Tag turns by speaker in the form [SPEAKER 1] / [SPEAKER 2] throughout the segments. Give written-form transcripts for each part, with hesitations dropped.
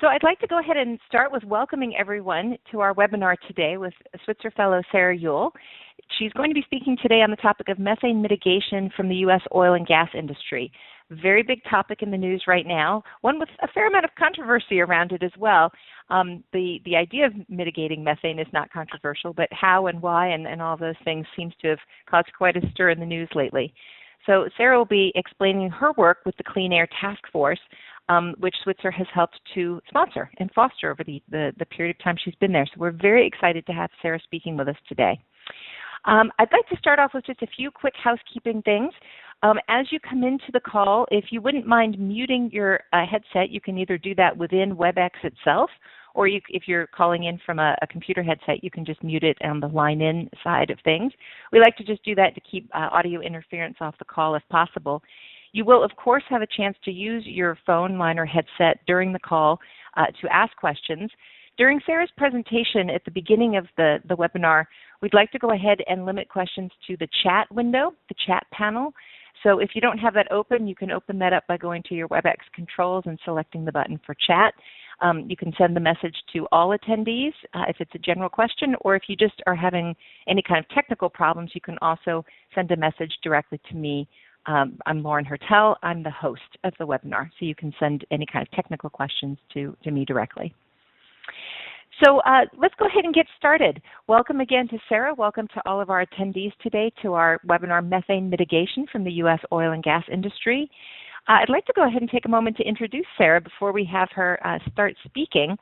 [SPEAKER 1] So I'd like to go ahead and start with welcoming everyone to our webinar today with Switzer Fellow Sarah Uhl. She's going to be speaking today on the topic of methane mitigation from the U.S. oil and gas industry. Very big topic in the news right now, one with a fair amount of controversy around it as well. The idea of mitigating methane is not controversial, but how and why and all those things seems to have caused quite a stir in the news lately. So Sarah will be explaining her work with the Clean Air Task Force, which Switzer has helped to sponsor and foster over the period of time she's been there. So we're very excited to have Sarah speaking with us today. I'd like to start off with just a few quick housekeeping things. As you come into the call, if you wouldn't mind muting your headset, you can either do that within WebEx itself, or if you're calling in from a computer headset, you can just mute it on the line-in side of things. We like to just do that to keep audio interference off the call if possible. You will, of course, have a chance to use your phone line or headset during the call to ask questions. During Sarah's presentation at the beginning of the webinar, we'd like to go ahead and limit questions to the chat window, the chat panel. So if you don't have that open, you can open that up by going to your WebEx controls and selecting the button for chat. You can send the message to all attendees if it's a general question, or if you just are having any kind of technical problems, you can also send a message directly to me. I'm Lauren Hertel. I'm the host of the webinar, so you can send any kind of technical questions to me directly. So let's go ahead and get started. Welcome again to Sarah. Welcome to all of our attendees today to our webinar, Methane Mitigation from the U.S. Oil and Gas Industry. I'd like to go ahead and take a moment to introduce Sarah before we have her start speaking.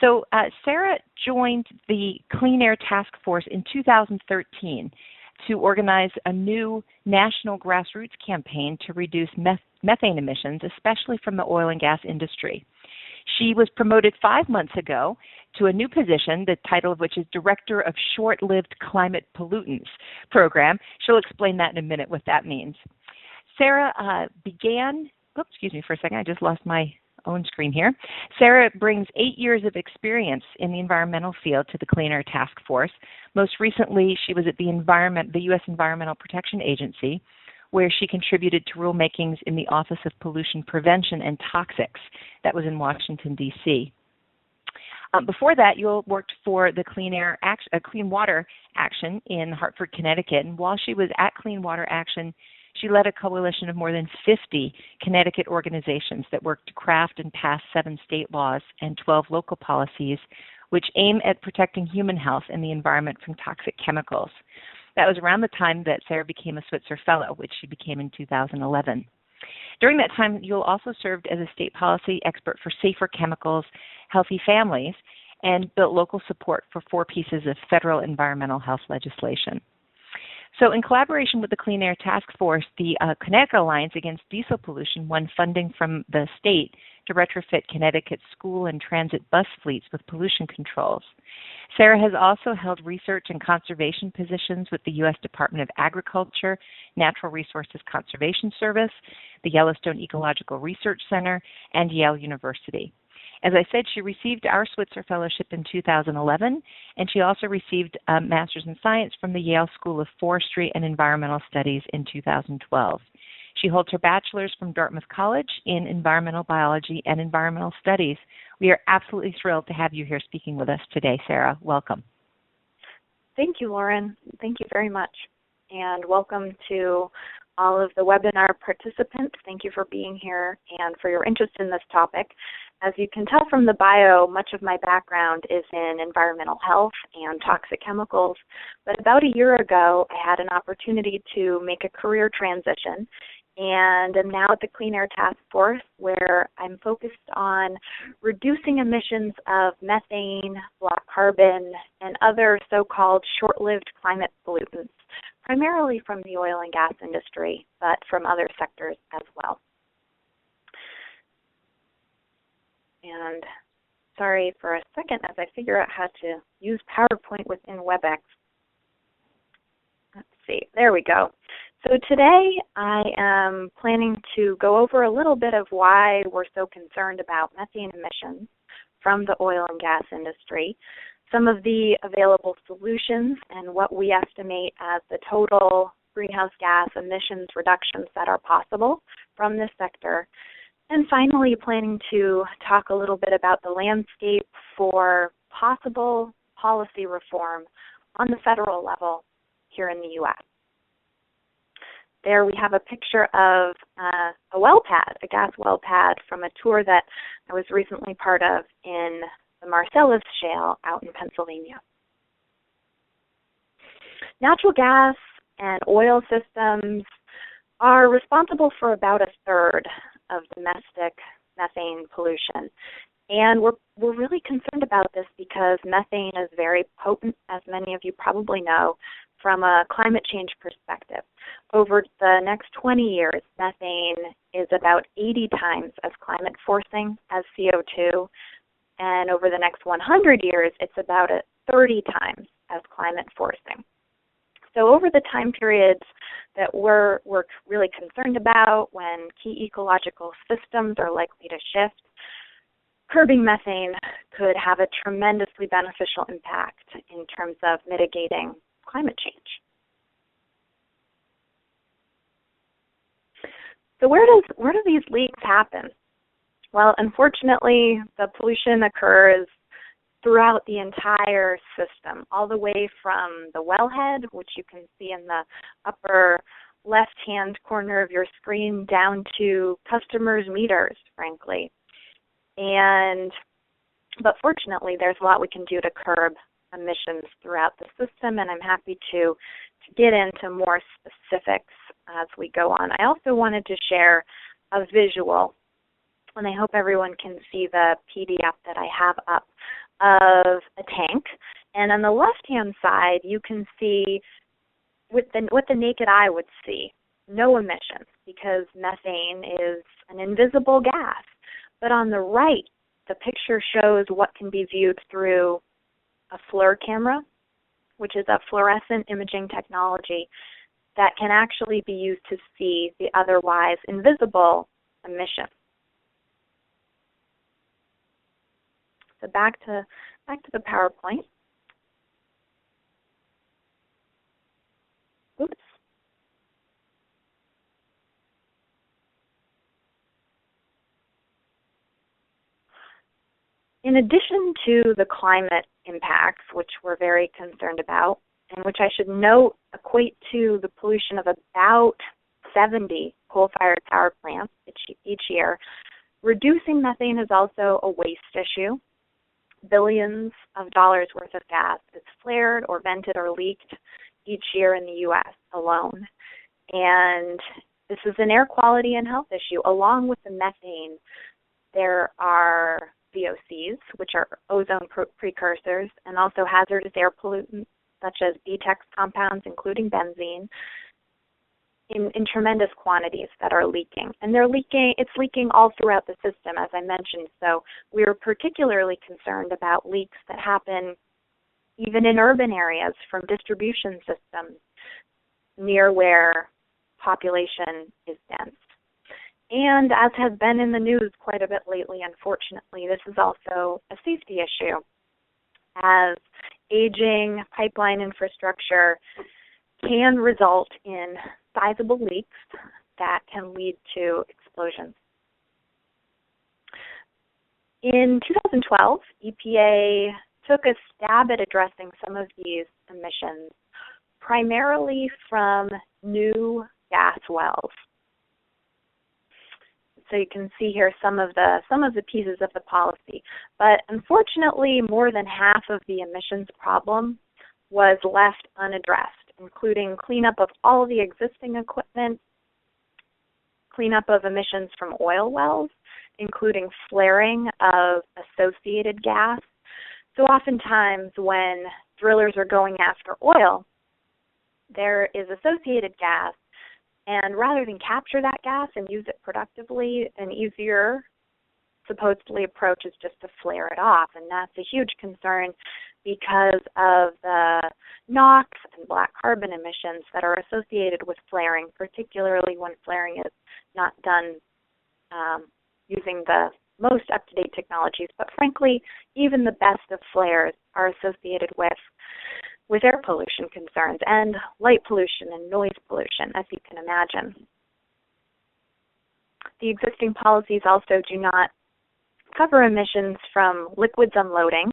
[SPEAKER 1] So Sarah joined the Clean Air Task Force in 2013 to organize a new national grassroots campaign to reduce methane emissions, especially from the oil and gas industry. She was promoted 5 months ago to a new position, the title of which is Director of Short-Lived Climate Pollutants Program. She'll explain that in a minute, what that means. Sarah excuse me for a second, I just lost my own screen here. Sarah brings 8 years of experience in the environmental field to the Clean Air Task Force. Most recently, she was at the U.S. Environmental Protection Agency, where she contributed to rulemakings in the Office of Pollution Prevention and Toxics. That was in Washington, D.C. Before that, you worked for the Clean Water Action in Hartford, Connecticut. And while she was at Clean Water Action, she led a coalition of more than 50 Connecticut organizations that worked to craft and pass 7 state laws and 12 local policies, which aim at protecting human health and the environment from toxic chemicals. That was around the time that Sarah became a Switzer Fellow, which she became in 2011. During that time, Uhl also served as a state policy expert for safer chemicals, healthy families, and built local support for 4 pieces of federal environmental health legislation. So in collaboration with the Clean Air Task Force, the Connecticut Alliance Against Diesel Pollution won funding from the state to retrofit Connecticut's school and transit bus fleets with pollution controls. Sarah has also held research and conservation positions with the U.S. Department of Agriculture, Natural Resources Conservation Service, the Yellowstone Ecological Research Center, and Yale University. As I said, she received our Switzer Fellowship in 2011, and she also received a Master's in Science from the Yale School of Forestry and Environmental Studies in 2012. She holds her bachelor's from Dartmouth College in Environmental Biology and Environmental Studies. We are absolutely thrilled to have you here speaking with us today, Sarah. Welcome.
[SPEAKER 2] Thank you, Lauren. Thank you very much. And welcome to all of the webinar participants. Thank you for being here and for your interest in this topic. As you can tell from the bio, much of my background is in environmental health and toxic chemicals. But about a year ago, I had an opportunity to make a career transition, and I'm now at the Clean Air Task Force, where I'm focused on reducing emissions of methane, black carbon, and other so-called short-lived climate pollutants, primarily from the oil and gas industry, but from other sectors as well. And sorry for a second as I figure out how to use PowerPoint within WebEx. Let's see, there we go. So today I am planning to go over a little bit of why we're so concerned about methane emissions from the oil and gas industry, some of the available solutions, and what we estimate as the total greenhouse gas emissions reductions that are possible from this sector, And finally, planning to talk a little bit about the landscape for possible policy reform on the federal level here in the U.S. There we have a picture of a well pad, a gas well pad from a tour that I was recently part of in the Marcellus Shale out in Pennsylvania. Natural gas and oil systems are responsible for about a third of domestic methane pollution. And we're really concerned about this because methane is very potent, as many of you probably know, from a climate change perspective. Over the next 20 years, methane is about 80 times as climate forcing as CO2. And over the next 100 years, it's about 30 times as climate forcing. So over the time periods that we're really concerned about, when key ecological systems are likely to shift, curbing methane could have a tremendously beneficial impact in terms of mitigating climate change. So where do these leaks happen? Well, unfortunately, the pollution occurs throughout the entire system, all the way from the wellhead, which you can see in the upper left-hand corner of your screen, down to customers' meters, frankly. But fortunately, there's a lot we can do to curb emissions throughout the system, and I'm happy to get into more specifics as we go on. I also wanted to share a visual, and I hope everyone can see the PDF that I have up, of a tank. And on the left-hand side, you can see what the naked eye would see, no emissions, because methane is an invisible gas. But on the right, the picture shows what can be viewed through a FLIR camera, which is a fluorescent imaging technology that can actually be used to see the otherwise invisible emissions. So back to the PowerPoint. Oops. In addition to the climate impacts, which we're very concerned about, and which I should note equate to the pollution of about 70 coal-fired power plants each year, reducing methane is also a waste issue. Billions of dollars worth of gas is flared or vented or leaked each year in the U.S. alone. And this is an air quality and health issue. Along with the methane, there are VOCs, which are ozone precursors, and also hazardous air pollutants such as BTEX compounds, including benzene, in tremendous quantities that are leaking. And it's leaking all throughout the system, as I mentioned. So we're particularly concerned about leaks that happen even in urban areas from distribution systems near where population is dense. And as has been in the news quite a bit lately, unfortunately, this is also a safety issue, as aging pipeline infrastructure can result in sizable leaks that can lead to explosions. In 2012, EPA took a stab at addressing some of these emissions, primarily from new gas wells. So you can see here some of the pieces of the policy. But unfortunately, more than half of the emissions problem was left unaddressed, including cleanup of all of the existing equipment, cleanup of emissions from oil wells, including flaring of associated gas. So oftentimes when drillers are going after oil, there is associated gas, and rather than capture that gas and use it productively, an easier, supposedly, approach is just to flare it off. And that's a huge concern because of the NOx and black carbon emissions that are associated with flaring, particularly when flaring is not done using the most up-to-date technologies. But frankly, even the best of flares are associated with air pollution concerns and light pollution and noise pollution, as you can imagine. the existing policies also do not cover emissions from liquids unloading,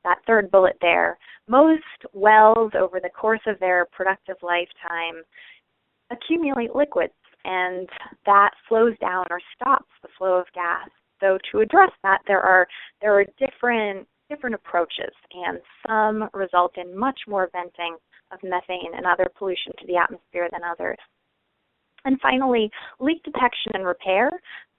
[SPEAKER 2] that third bullet there. Most wells over the course of their productive lifetime accumulate liquids, and that slows down or stops the flow of gas. So to address that, there are different approaches, and some result in much more venting of methane and other pollution to the atmosphere than others. And finally, leak detection and repair.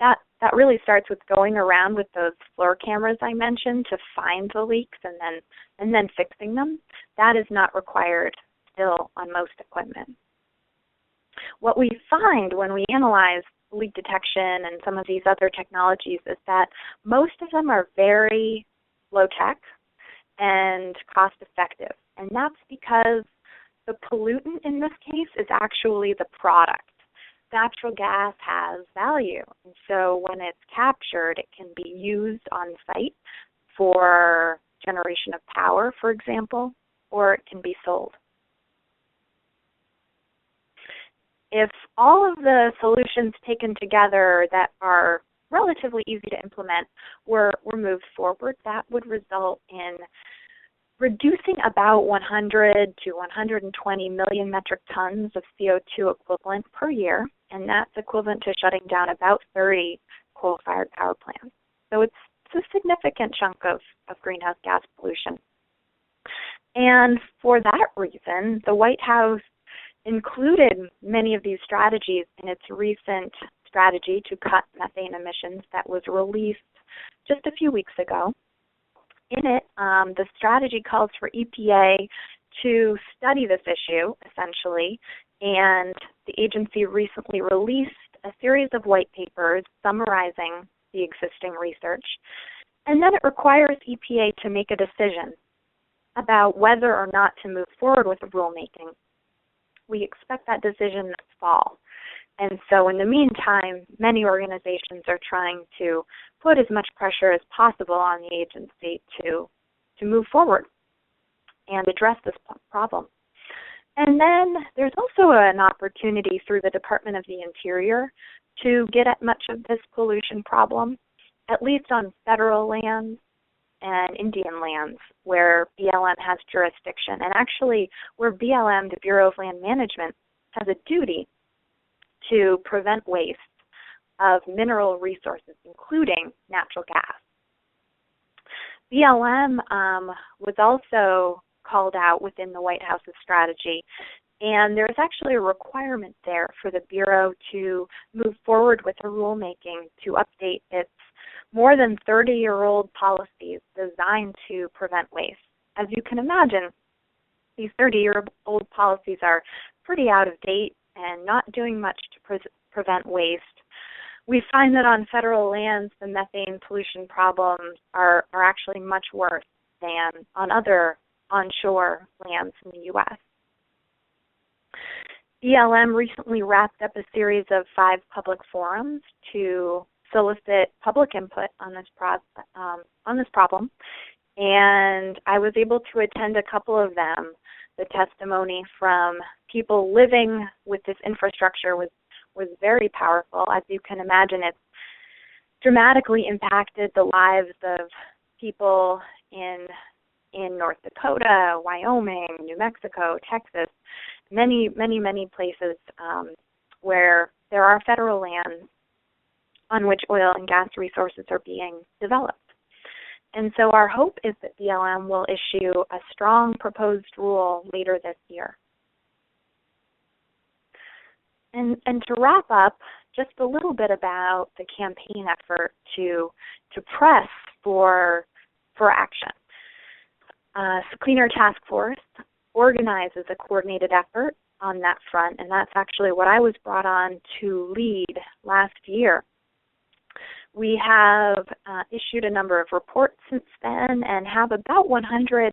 [SPEAKER 2] That really starts with going around with those floor cameras I mentioned to find the leaks and then fixing them. That is not required still on most equipment. What we find when we analyze leak detection and some of these other technologies is that most of them are very low-tech and cost-effective. And that's because the pollutant in this case is actually the product. Natural gas has value, and so when it's captured, it can be used on site for generation of power, for example, or it can be sold. If all of the solutions taken together that are relatively easy to implement were moved forward, that would result in reducing about 100 to 120 million metric tons of CO2 equivalent per year, and that's equivalent to shutting down about 30 coal-fired power plants. So it's a significant chunk of greenhouse gas pollution. And for that reason, the White House included many of these strategies in its recent strategy to cut methane emissions that was released just a few weeks ago. In it, the strategy calls for EPA to study this issue, essentially, and the agency recently released a series of white papers summarizing the existing research. And then it requires EPA to make a decision about whether or not to move forward with the rulemaking. We expect that decision this fall. And so in the meantime, many organizations are trying to put as much pressure as possible on the agency to move forward and address this problem. And then there's also an opportunity through the Department of the Interior to get at much of this pollution problem, at least on federal lands and Indian lands where BLM has jurisdiction. And actually, where BLM, the Bureau of Land Management, has a duty to prevent waste of mineral resources, including natural gas. BLM was also called out within the White House's strategy, and there's actually a requirement there for the Bureau to move forward with a rulemaking to update its more than 30-year-old policies designed to prevent waste. As you can imagine, these 30-year-old policies are pretty out of date and not doing much to prevent waste. We find that on federal lands, the methane pollution problems are actually much worse than on other onshore lands in the U.S. BLM recently wrapped up a series of 5 public forums to solicit public input on this problem, and I was able to attend a couple of them. The testimony from people living with this infrastructure was very powerful. As you can imagine, it's dramatically impacted the lives of people in North Dakota, Wyoming, New Mexico, Texas, many places where there are federal lands on which oil and gas resources are being developed. And so our hope is that BLM will issue a strong proposed rule later this year. And to wrap up, just a little bit about the campaign effort to press for action. Clean Air Task Force organizes a coordinated effort on that front, and that's actually what I was brought on to lead last year. We have issued a number of reports since then and have about 100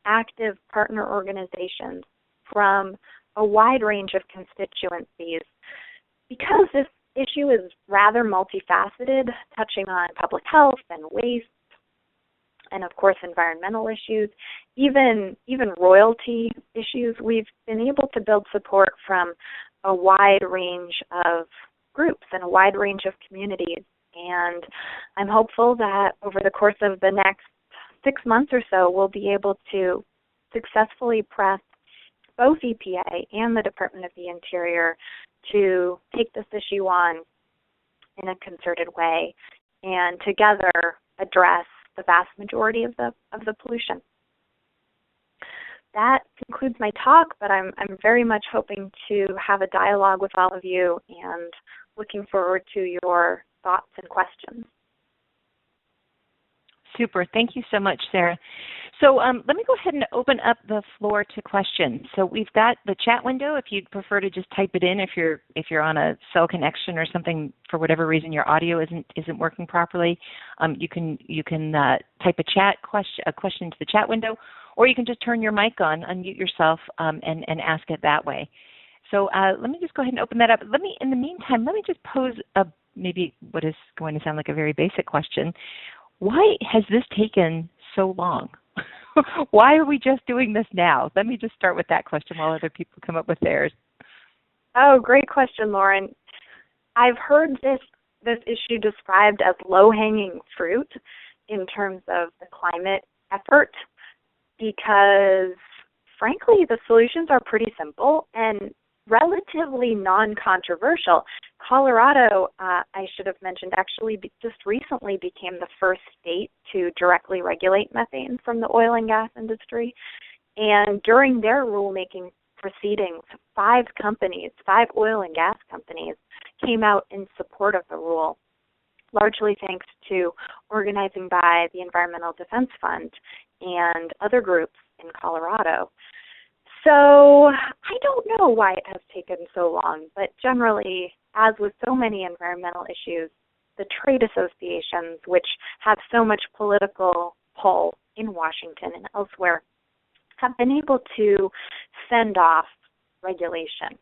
[SPEAKER 2] active partner organizations from a wide range of constituencies. Because this issue is rather multifaceted, touching on public health and waste, and of course environmental issues, even royalty issues, we've been able to build support from a wide range of groups and a wide range of communities. And I'm hopeful that over the course of the next 6 months or so, we'll be able to successfully press both EPA and the Department of the Interior to take this issue on in a concerted way and together address the vast majority of the pollution. That concludes my talk, but I'm very much hoping to have a dialogue with all of you and looking forward to your thoughts and questions.
[SPEAKER 1] Super. Thank you so much, Sarah. So let me go ahead and open up the floor to questions. So we've got the chat window. If you'd prefer to just type it in, if you're on a cell connection or something, for whatever reason your audio isn't working properly, you can type a question into the chat window, or you can just turn your mic on, unmute yourself, and ask it that way. So let me just go ahead and open that up. In the meantime, let me just pose maybe what is going to sound like a very basic question. Why has this taken so long? Why are we just doing this now? Let me just start with that question while other people come up with theirs.
[SPEAKER 2] Oh, great question, Lauren. I've heard this issue described as low-hanging fruit in terms of the climate effort because, frankly, the solutions are pretty simple and relatively non-controversial. Colorado, I should have mentioned, actually just recently became the first state to directly regulate methane from the oil and gas industry. And during their rulemaking proceedings, 5 oil and gas companies, came out in support of the rule, largely thanks to organizing by the Environmental Defense Fund and other groups in Colorado. So I don't know why it has taken so long, but generally, as with so many environmental issues, the trade associations, which have so much political pull in Washington and elsewhere, have been able to fend off regulation.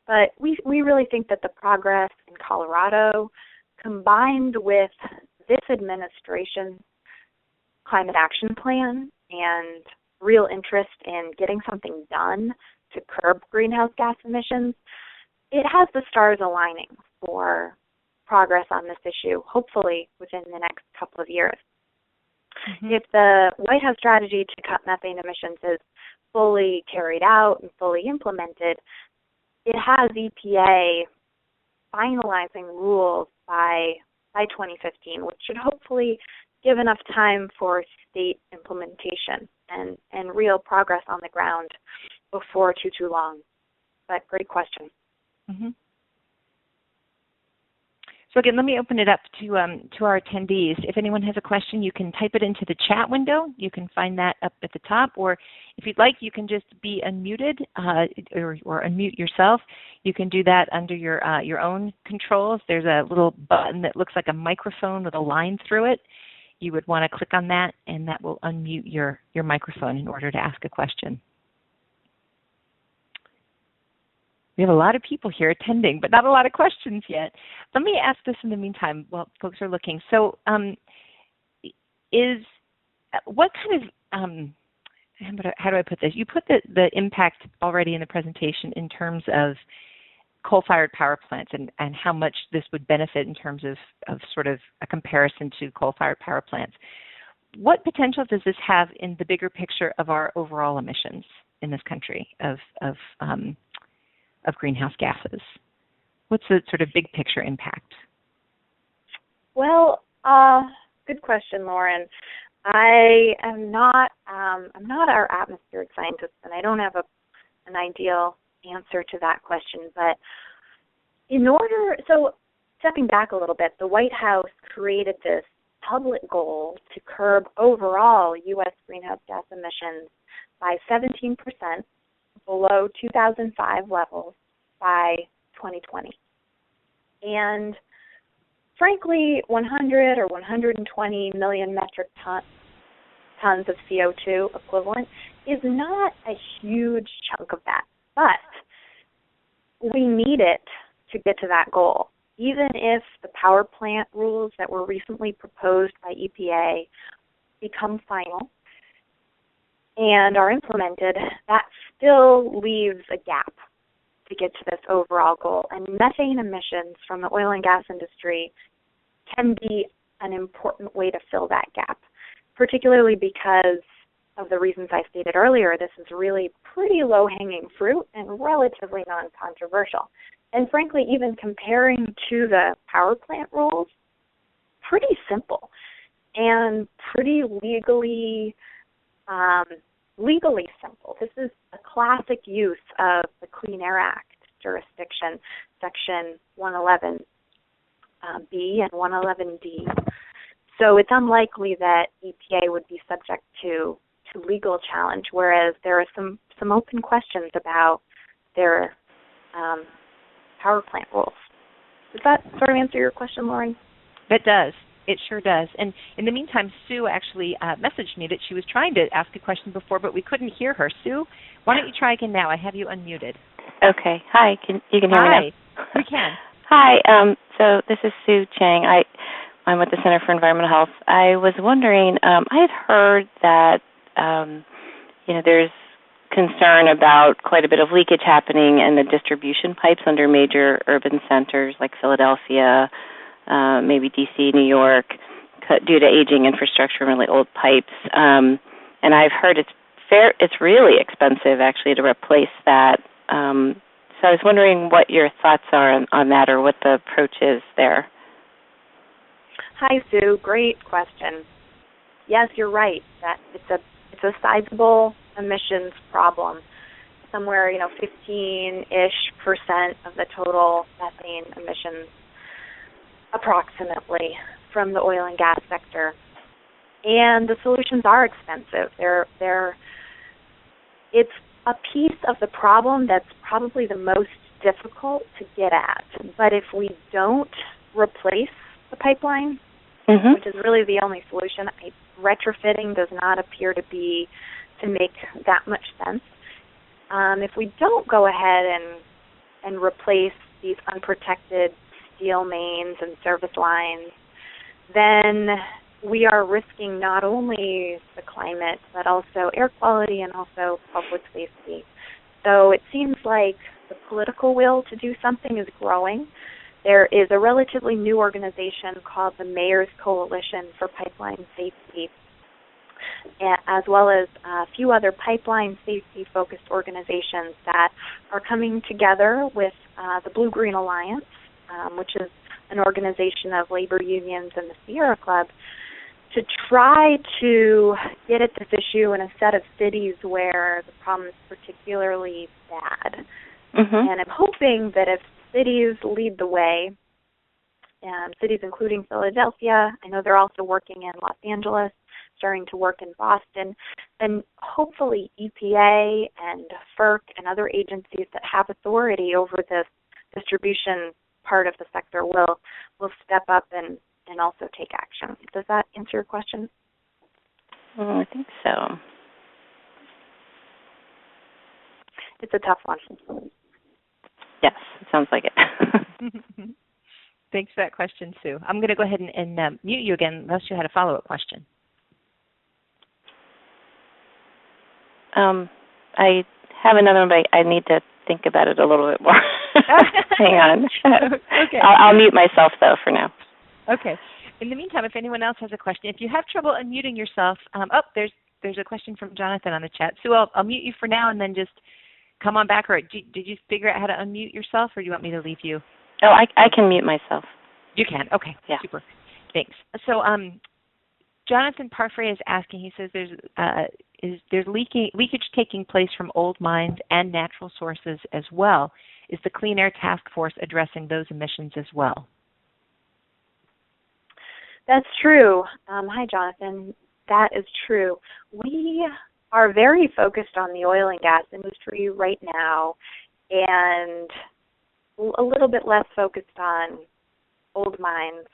[SPEAKER 2] But we really think that the progress in Colorado, combined with this administration's climate action plan and real interest in getting something done to curb greenhouse gas emissions, it has the stars aligning for progress on this issue, hopefully within the next couple of years. Mm-hmm. If the White House strategy to cut methane emissions is fully carried out and fully implemented, it has EPA finalizing rules by 2015, which should hopefully give enough time for state implementation and real progress on the ground before too long. But great question.
[SPEAKER 1] Mm-hmm. So again, let me open it up to our attendees. If anyone has a question, you can type it into the chat window. You can find that up at the top, or if you'd like, you can just be unmuted or unmute yourself. You can do that under your own controls. There's a little button that looks like a microphone with a line through it. You would want to click on that, and that will unmute your microphone in order to ask a question. We have a lot of people here attending, but not a lot of questions yet. Let me ask this in the meantime while folks are looking. So what kind of, how do I put this? You put the impact already in the presentation in terms of coal-fired power plants and how much this would benefit in terms of sort of a comparison to coal-fired power plants. What potential does this have in the bigger picture of our overall emissions in this country of greenhouse gases? What's the sort of big picture impact?
[SPEAKER 2] Well, good question, Lauren. I'm not our atmospheric scientist, and I don't have an ideal answer to that question. But so stepping back a little bit, the White House created this public goal to curb overall U.S. greenhouse gas emissions by 17% below 2005 levels by 2020. And frankly, 100 or 120 million metric tons of CO2 equivalent is not a huge chunk of that. But we need it to get to that goal. Even if the power plant rules that were recently proposed by EPA become final and are implemented, that still leaves a gap to get to this overall goal. And methane emissions from the oil and gas industry can be an important way to fill that gap, particularly because of the reasons I stated earlier. This is really pretty low-hanging fruit and relatively non-controversial. And frankly, even comparing to the power plant rules, pretty simple and pretty legally simple. This is a classic use of the Clean Air Act jurisdiction, Section 111B and 111D. So it's unlikely that EPA would be subject to legal challenge, whereas there are some open questions about their power plant rules. Does that sort of answer your question, Lauren?
[SPEAKER 1] That does. It sure does. And in the meantime, Sue actually messaged me that she was trying to ask a question before, but we couldn't hear her. Sue, why don't you try again now? I have you unmuted.
[SPEAKER 3] Okay. Hi. You can hear me now?
[SPEAKER 1] Hi. We can.
[SPEAKER 3] Hi. So this is Sue Chang. I'm with the Center for Environmental Health. I was wondering, I had heard that, there's concern about quite a bit of leakage happening in the distribution pipes under major urban centers like Philadelphia, maybe D.C., New York, due to aging infrastructure and really old pipes. And I've heard it's really expensive, actually, to replace that. So I was wondering what your thoughts are on that, or what the approach is there.
[SPEAKER 2] Hi, Sue. Great question. Yes, you're right. That it's a sizable emissions problem. Somewhere, 15-ish% of the total methane emissions, approximately, from the oil and gas sector. And the solutions are expensive. It's a piece of the problem that's probably the most difficult to get at. But if we don't replace the pipeline, which is really the only solution, retrofitting does not appear to make that much sense. If we don't go ahead and replace these unprotected steel mains and service lines, then we are risking not only the climate, but also air quality and also public safety. So it seems like the political will to do something is growing. There is a relatively new organization called the Mayor's Coalition for Pipeline Safety, as well as a few other pipeline safety-focused organizations that are coming together with the Blue-Green Alliance, which is an organization of labor unions and the Sierra Club, to try to get at this issue in a set of cities where the problem is particularly bad. And I'm hoping that if cities lead the way, cities including Philadelphia, I know they're also working in Los Angeles, starting to work in Boston, then hopefully EPA and FERC and other agencies that have authority over this distribution part of the sector will step up and also take action. Does that answer your question?
[SPEAKER 3] I think so.
[SPEAKER 2] It's a tough one.
[SPEAKER 3] Yes, it sounds like it.
[SPEAKER 1] Thanks for that question, Sue. I'm going to go ahead and mute you again unless you had a follow-up question.
[SPEAKER 3] I have another one, but I need to think about it a little bit more. Hang on.
[SPEAKER 1] Okay.
[SPEAKER 3] I'll mute myself, though, for now.
[SPEAKER 1] Okay. In the meantime, if anyone else has a question, if you have trouble unmuting yourself, there's a question from Jonathan on the chat. Sue, I'll mute you for now and then just come on back. Or did you figure out how to unmute yourself, or do you want me to leave you?
[SPEAKER 3] Oh, I can mute myself.
[SPEAKER 1] You can. Okay.
[SPEAKER 3] Yeah.
[SPEAKER 1] Super. Thanks. So, Jonathan Parfrey is asking. He says there's leakage taking place from old mines and natural sources as well. Is the Clean Air Task Force addressing those emissions as well?
[SPEAKER 2] That's true. Hi, Jonathan. That is true. We are very focused on the oil and gas industry right now, and a little bit less focused on old mines,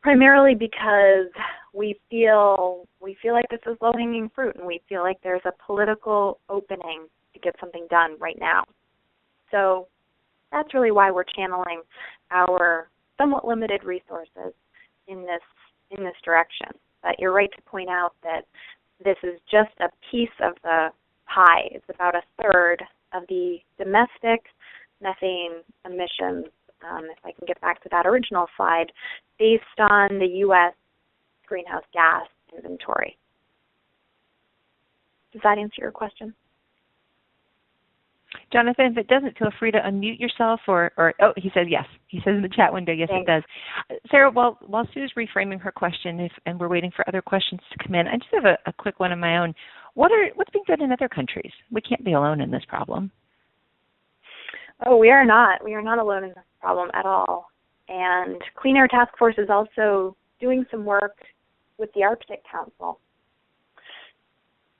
[SPEAKER 2] primarily because we feel like this is low-hanging fruit, and we feel like there's a political opening to get something done right now. So that's really why we're channeling our somewhat limited resources in this direction. But you're right to point out that this is just a piece of the pie. It's about a third of the domestic methane emissions, if I can get back to that original slide, based on the U.S. greenhouse gas inventory. Does that answer your question?
[SPEAKER 1] Jonathan, if it doesn't, feel free to unmute yourself or oh, he said yes. He says in the chat window, yes,
[SPEAKER 2] Thanks.
[SPEAKER 1] it does. Sarah, while Sue's reframing her question, and we're waiting for other questions to come in, I just have a quick one of my own. What's being done in other countries? We can't be alone in this problem.
[SPEAKER 2] Oh, we are not. We are not alone in this problem at all. And Clean Air Task Force is also doing some work with the Arctic Council.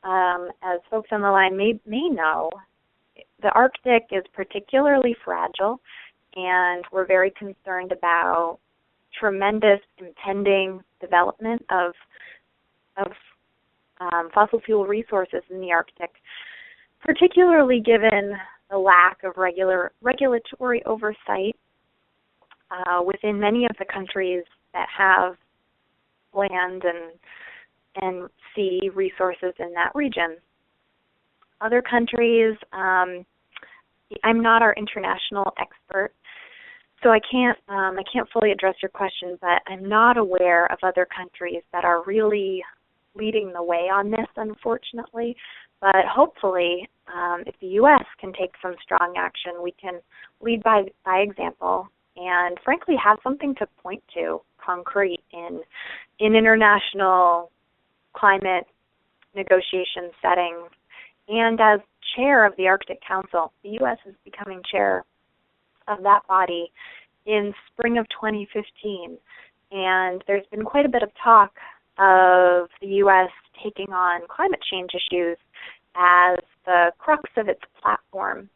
[SPEAKER 2] As folks on the line may know, the Arctic is particularly fragile, and we're very concerned about tremendous impending development of fossil fuel resources in the Arctic, particularly given the lack of regulatory oversight within many of the countries that have land and sea resources in that region. Other countries, I'm not our international expert, so I can't fully address your question, but I'm not aware of other countries that are really leading the way on this, unfortunately. But hopefully, if the U.S. can take some strong action, we can lead by example and, frankly, have something to point to concrete in international climate negotiation settings. And as chair of the Arctic Council, the U.S. is becoming chair of that body in spring of 2015. And there's been quite a bit of talk of the U.S. taking on climate change issues as the crux of its platform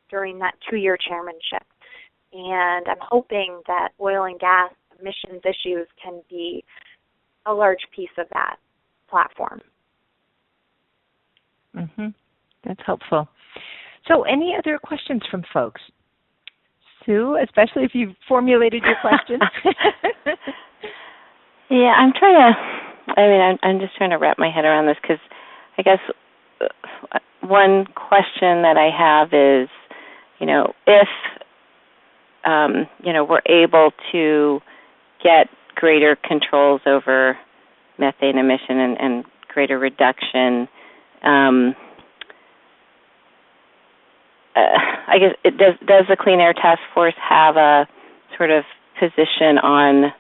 [SPEAKER 2] during that 2-year chairmanship. And I'm hoping that oil and gas emissions issues can be a large piece of that platform.
[SPEAKER 1] Mm-hmm. That's helpful. So any other questions from folks? Sue, especially if you've formulated your question.
[SPEAKER 3] Yeah, I'm just trying to wrap my head around this because I guess one question that I have is, if, we're able to get greater controls over methane emission and greater reduction, I guess does the Clean Air Task Force have a sort of position on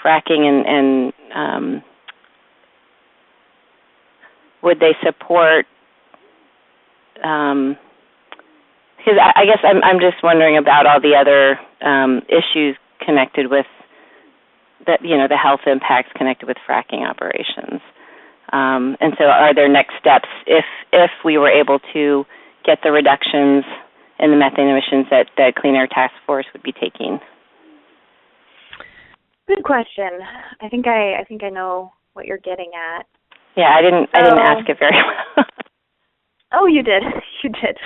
[SPEAKER 3] fracking and would they support? Because I guess I'm just wondering about all the other issues connected with that, the health impacts connected with fracking operations. And so, are there next steps if we were able to get the reductions in the methane emissions that the Clean Air Task Force would be taking?
[SPEAKER 2] Good question. I think I know what you're getting at.
[SPEAKER 3] Yeah, I didn't ask it very well.
[SPEAKER 2] Oh, you did. You did.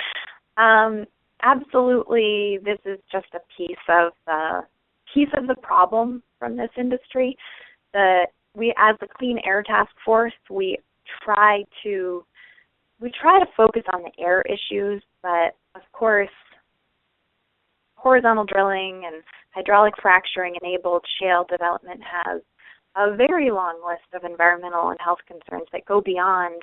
[SPEAKER 2] Absolutely, this is just a piece of the problem from this industry. We, as the Clean Air Task Force, we try to focus on the air issues, but of course, horizontal drilling and hydraulic fracturing enabled shale development has a very long list of environmental and health concerns that go beyond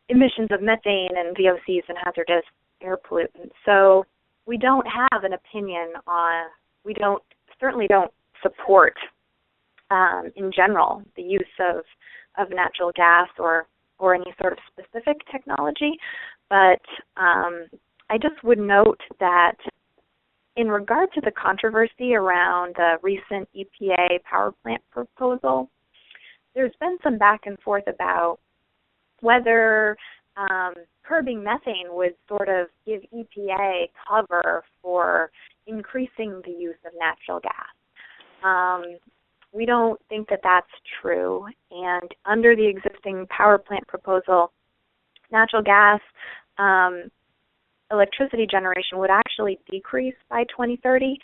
[SPEAKER 2] emissions of methane and VOCs and hazardous air pollutants. So we don't have an opinion on, certainly don't support in general the use of natural gas or any sort of specific technology. But I just would note that in regard to the controversy around the recent EPA power plant proposal, there's been some back and forth about whether curbing methane would sort of give EPA cover for increasing the use of natural gas. We don't think that that's true. And under the existing power plant proposal, natural gas electricity generation would actually decrease by 2030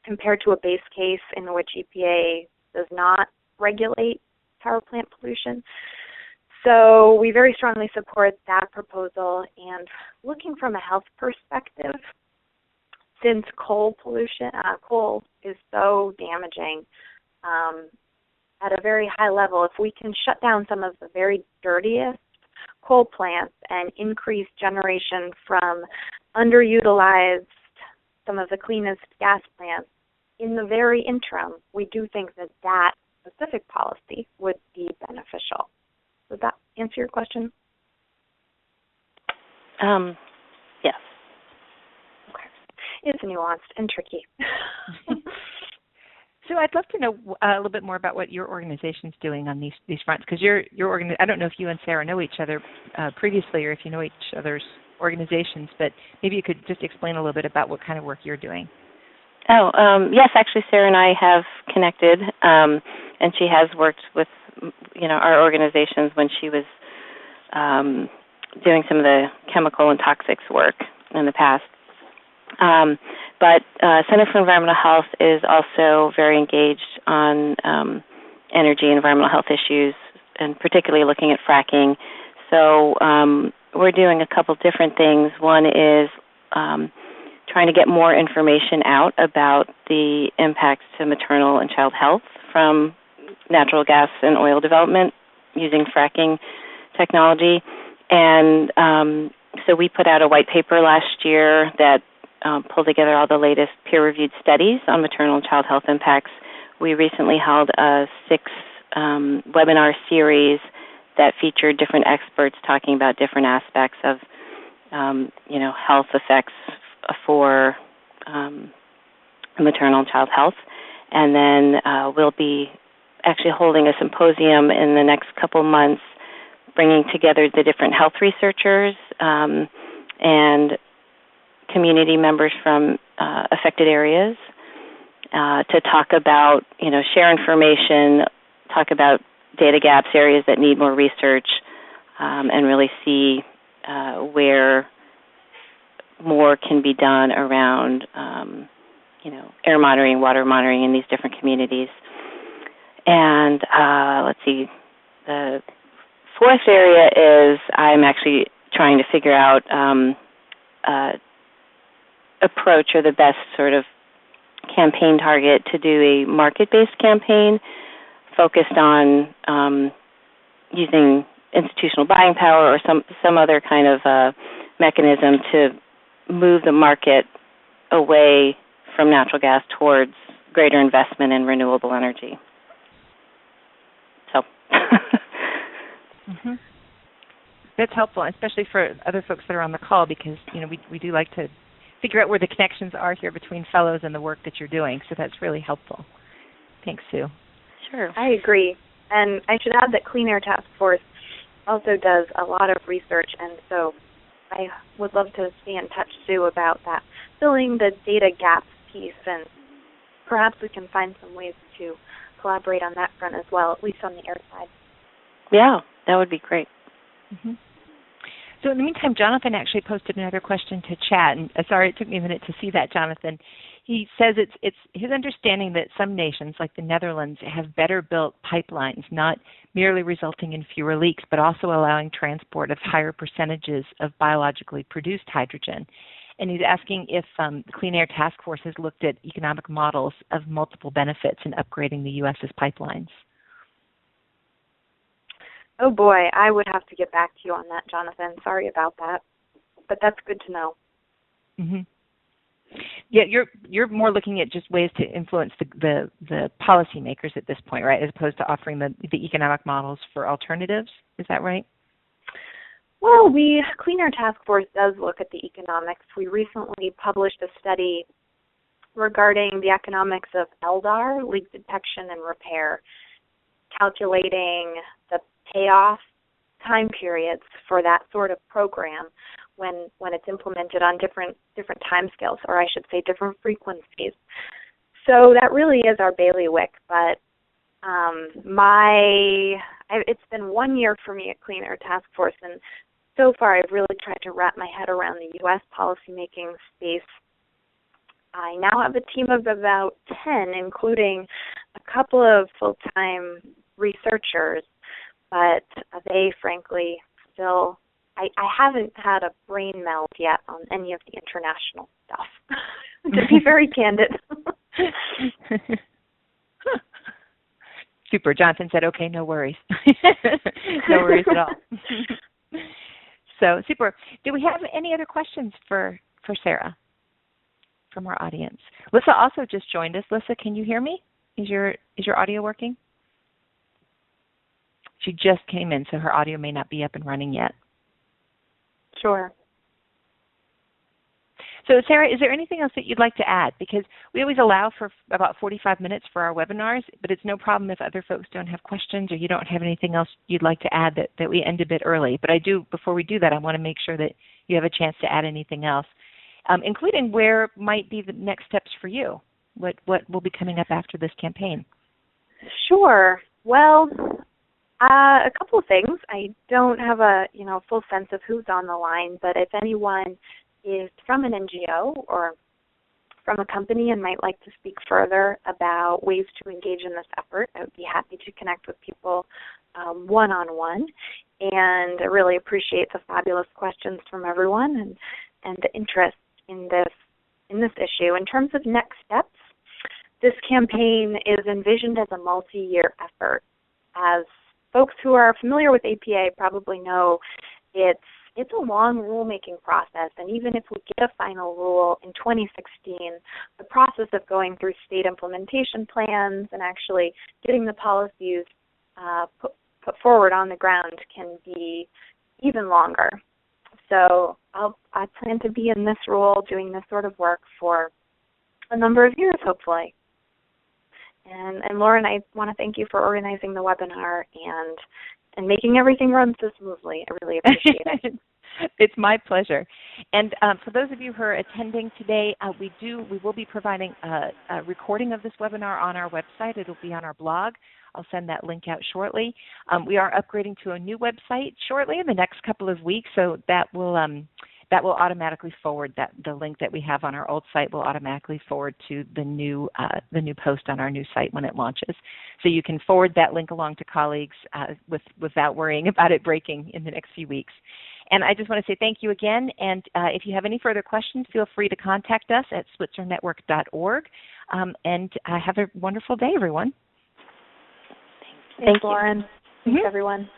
[SPEAKER 2] compared to a base case in which EPA does not regulate power plant pollution. So we very strongly support that proposal. And looking from a health perspective, since coal is so damaging at a very high level, if we can shut down some of the very dirtiest coal plants and increase generation from underutilized, some of the cleanest gas plants, in the very interim, we do think that that specific policy would be beneficial. Does that answer your question?
[SPEAKER 3] Yes.
[SPEAKER 2] Okay. It's nuanced and tricky.
[SPEAKER 1] So I'd love to know a little bit more about what your organization's doing on these fronts, because your I don't know if you and Sarah know each other previously or if you know each other's organizations, but maybe you could just explain a little bit about what kind of work you're doing.
[SPEAKER 3] Yes, actually Sarah and I have connected, and she has worked with, our organizations when she was doing some of the chemical and toxics work in the past. But Center for Environmental Health is also very engaged on energy and environmental health issues, and particularly looking at fracking. So we're doing a couple different things. One is trying to get more information out about the impacts to maternal and child health from natural gas and oil development using fracking technology. And so we put out a white paper last year that pulled together all the latest peer-reviewed studies on maternal and child health impacts. We recently held a 6-webinar series that featured different experts talking about different aspects of, health effects for maternal and child health. And then we'll be actually holding a symposium in the next couple months, bringing together the different health researchers and community members from affected areas to talk about, share information, talk about data gaps, areas that need more research, and really see where more can be done around, air monitoring, water monitoring in these different communities. And let's see, the fourth area is I'm actually trying to figure out approach or the best sort of campaign target to do a market-based campaign focused on using institutional buying power or some other kind of mechanism to move the market away from natural gas towards greater investment in renewable energy. So
[SPEAKER 1] mm-hmm. That's helpful, especially for other folks that are on the call, because we do like to figure out where the connections are here between fellows and the work that you're doing. So that's really helpful. Thanks, Sue.
[SPEAKER 3] Sure.
[SPEAKER 2] I agree. And I should add that Clean Air Task Force also does a lot of research, and so I would love to stay in touch, Sue, about that, filling the data gaps piece, and perhaps we can find some ways to collaborate on that front as well, at least on the air side.
[SPEAKER 3] Yeah, that would be great.
[SPEAKER 1] Mm-hmm. So in the meantime, Jonathan actually posted another question to chat, and sorry it took me a minute to see that, Jonathan. He says it's his understanding that some nations, like the Netherlands, have better built pipelines, not merely resulting in fewer leaks, but also allowing transport of higher percentages of biologically produced hydrogen. And he's asking if the Clean Air Task Force has looked at economic models of multiple benefits in upgrading the U.S.'s pipelines.
[SPEAKER 2] Oh boy, I would have to get back to you on that, Jonathan. Sorry about that, but that's good to know.
[SPEAKER 1] Mm-hmm. Yeah, you're more looking at just ways to influence the policymakers at this point, right, as opposed to offering the economic models for alternatives. Is that right?
[SPEAKER 2] Well, Clean Air Task Force does look at the economics. We recently published a study regarding the economics of LDAR, leak detection and repair, calculating the payoff time periods for that sort of program when it's implemented on different time scales, or I should say different frequencies. So that really is our bailiwick, but it's been 1 year for me at Clean Air Task Force, and so far I've really tried to wrap my head around the U.S. policymaking space. I now have a team of about 10, including a couple of full-time researchers, but they frankly still, I haven't had a brain melt yet on any of the international stuff, to be very candid.
[SPEAKER 1] Super. Jonathan said, okay, no worries. No worries at all. So, super. Do we have any other questions for Sarah from our audience? Lissa also just joined us. Lissa, can you hear me? Is your audio working? She just came in, so her audio may not be up and running yet.
[SPEAKER 2] Sure.
[SPEAKER 1] So, Sarah, is there anything else that you'd like to add? Because we always allow for about 45 minutes for our webinars, but it's no problem if other folks don't have questions or you don't have anything else you'd like to add that we end a bit early. But before we do that, I want to make sure that you have a chance to add anything else, including where might be the next steps for you. What will be coming up after this campaign?
[SPEAKER 2] Sure. Well, a couple of things. I don't have a full sense of who's on the line, but if anyone is from an NGO or from a company and might like to speak further about ways to engage in this effort, I would be happy to connect with people one-on-one. And I really appreciate the fabulous questions from everyone and the interest in this issue. In terms of next steps, this campaign is envisioned as a multi-year effort. As folks who are familiar with EPA probably know, it's a long rulemaking process, and even if we get a final rule in 2016, the process of going through state implementation plans and actually getting the policies put forward on the ground can be even longer. So I plan to be in this role doing this sort of work for a number of years, hopefully. And Lauren, I want to thank you for organizing the webinar and making everything run so smoothly. I really appreciate it.
[SPEAKER 1] It's my pleasure. And for those of you who are attending today, we will be providing a recording of this webinar on our website. It'll be on our blog. I'll send that link out shortly. We are upgrading to a new website shortly in the next couple of weeks, so that will automatically forward the link that we have on our old site will automatically forward to the new post on our new site when it launches. So you can forward that link along to colleagues without worrying about it breaking in the next few weeks. And I just want to say thank you again. And if you have any further questions, feel free to contact us at switzernetwork.org. And have a wonderful day, everyone.
[SPEAKER 2] Thanks, Lauren. Thanks, everyone.